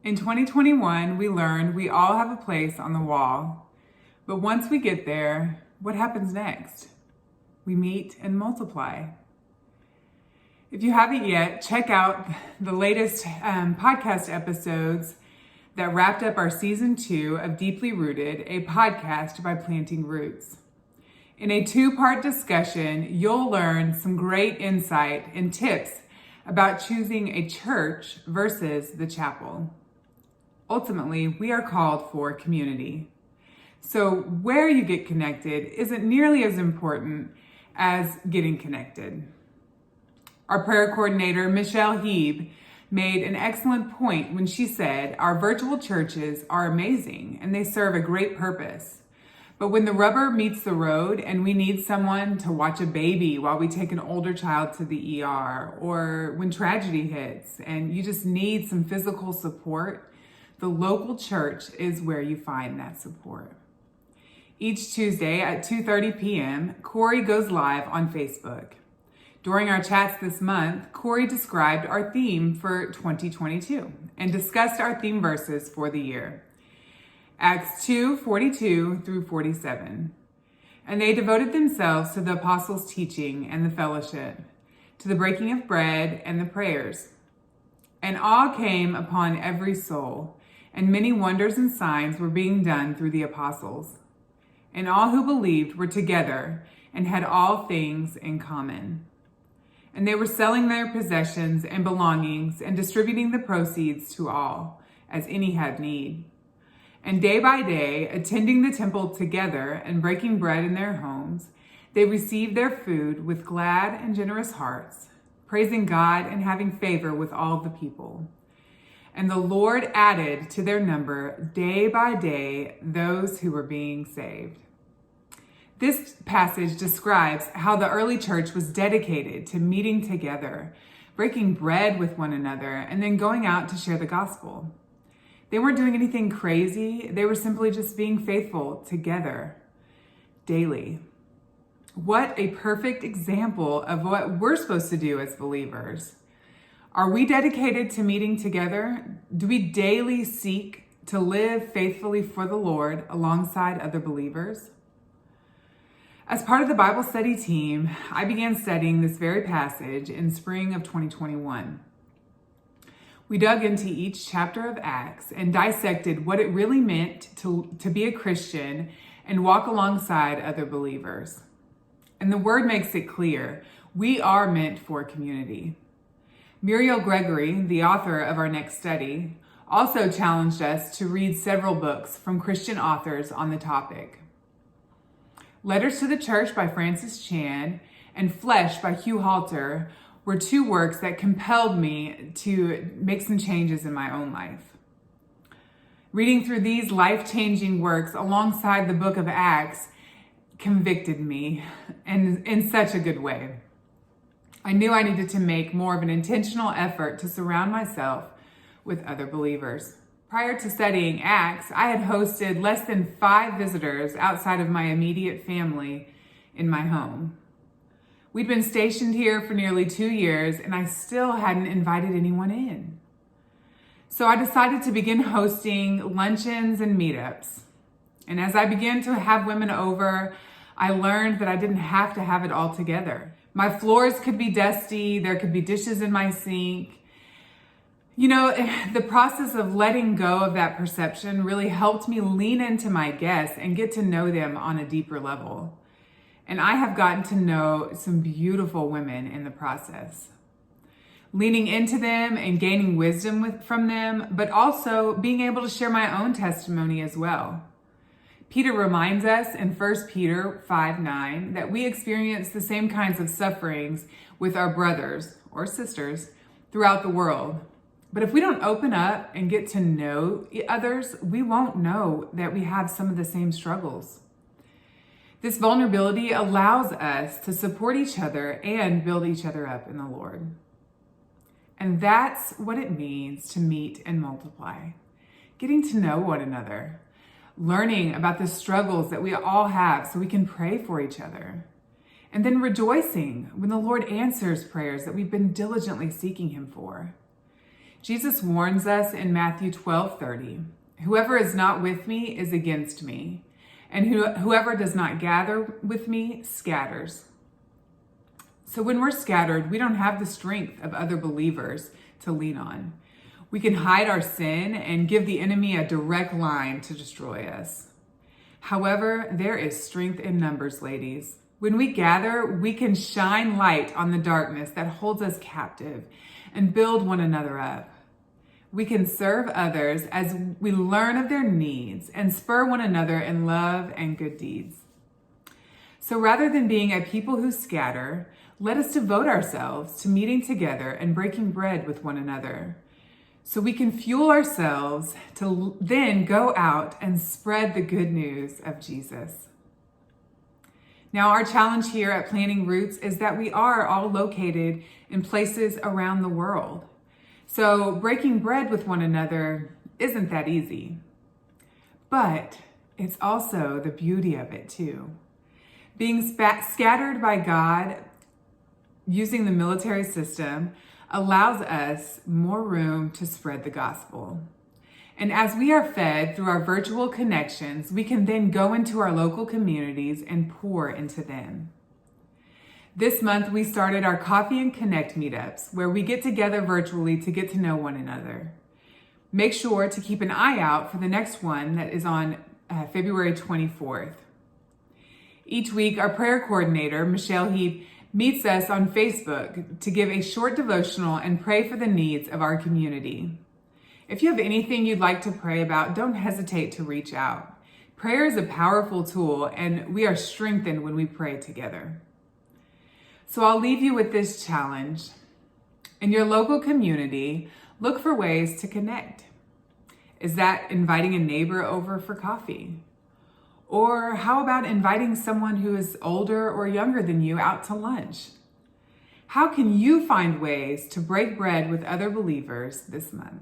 In 2021, we learned we all have a place on the wall. But once we get there, what happens next? We meet and multiply. If you haven't yet, check out the latest podcast episodes that wrapped up our season 2 of Deeply Rooted, a podcast by Planting Roots. In a 2-part discussion, you'll learn some great insight and tips about choosing a church versus the chapel. Ultimately, we are called for community. So where you get connected isn't nearly as important as getting connected. Our prayer coordinator, Michelle Heeb, made an excellent point when she said, our virtual churches are amazing and they serve a great purpose. But when the rubber meets the road and we need someone to watch a baby while we take an older child to the ER, or when tragedy hits and you just need some physical support, the local church is where you find that support. Each Tuesday at 2:30 p.m., Corey goes live on Facebook. During our chats this month, Corey described our theme for 2022 and discussed our theme verses for the year. Acts 2:42 through 47. And they devoted themselves to the apostles' teaching and the fellowship, to the breaking of bread and the prayers. And awe came upon every soul, and many wonders and signs were being done through the apostles. And all who believed were together and had all things in common. And they were selling their possessions and belongings and distributing the proceeds to all, as any had need. And day by day, attending the temple together and breaking bread in their homes, they received their food with glad and generous hearts, praising God and having favor with all the people. And the Lord added to their number day by day those who were being saved. This passage describes how the early church was dedicated to meeting together, breaking bread with one another, and then going out to share the gospel. They weren't doing anything crazy. They were simply just being faithful together daily. What a perfect example of what we're supposed to do as believers. Are we dedicated to meeting together? Do we daily seek to live faithfully for the Lord alongside other believers? As part of the Bible study team, I began studying this very passage in spring of 2021. We dug into each chapter of Acts and dissected what it really meant to be a Christian and walk alongside other believers. And the word makes it clear, we are meant for community. Muriel Gregory, the author of our next study, also challenged us to read several books from Christian authors on the topic. Letters to the Church by Francis Chan and Flesh by Hugh Halter were 2 works that compelled me to make some changes in my own life. Reading through these life-changing works alongside the book of Acts convicted me in such a good way. I knew I needed to make more of an intentional effort to surround myself with other believers. Prior to studying Acts, I had hosted less than 5 visitors outside of my immediate family in my home. We'd been stationed here for nearly 2 years, and I still hadn't invited anyone in. So I decided to begin hosting luncheons and meetups. And as I began to have women over, I learned that I didn't have to have it all together. My floors could be dusty, there could be dishes in my sink. You know, the process of letting go of that perception really helped me lean into my guests and get to know them on a deeper level. And I have gotten to know some beautiful women in the process. Leaning into them and gaining wisdom from them, but also being able to share my own testimony as well. Peter reminds us in 1 Peter 5:9 that we experience the same kinds of sufferings with our brothers or sisters throughout the world. But if we don't open up and get to know others, we won't know that we have some of the same struggles. This vulnerability allows us to support each other and build each other up in the Lord. And that's what it means to meet and multiply. Getting to know one another, learning about the struggles that we all have so we can pray for each other, and then rejoicing when the Lord answers prayers that we've been diligently seeking Him for. Jesus warns us in Matthew 12:30, "Whoever is not with me is against me, and whoever does not gather with me scatters." So when we're scattered, we don't have the strength of other believers to lean on. We can hide our sin and give the enemy a direct line to destroy us. However, there is strength in numbers, ladies. When we gather, we can shine light on the darkness that holds us captive and build one another up. We can serve others as we learn of their needs and spur one another in love and good deeds. So rather than being a people who scatter, let us devote ourselves to meeting together and breaking bread with one another, so we can fuel ourselves to then go out and spread the good news of Jesus. Now, our challenge here at Planting Roots is that we are all located in places around the world. So breaking bread with one another isn't that easy. But it's also the beauty of it too. Being scattered by God using the military system allows us more room to spread the gospel. And as we are fed through our virtual connections, we can then go into our local communities and pour into them. This month, we started our Coffee and Connect meetups, where we get together virtually to get to know one another. Make sure to keep an eye out for the next one that is on February 24th. Each week, our prayer coordinator, Michelle Heath, meets us on Facebook to give a short devotional and pray for the needs of our community. If you have anything you'd like to pray about, don't hesitate to reach out. Prayer is a powerful tool, and we are strengthened when we pray together. So I'll leave you with this challenge. In your local community, look for ways to connect. Is that inviting a neighbor over for coffee? Or how about inviting someone who is older or younger than you out to lunch? How can you find ways to break bread with other believers this month?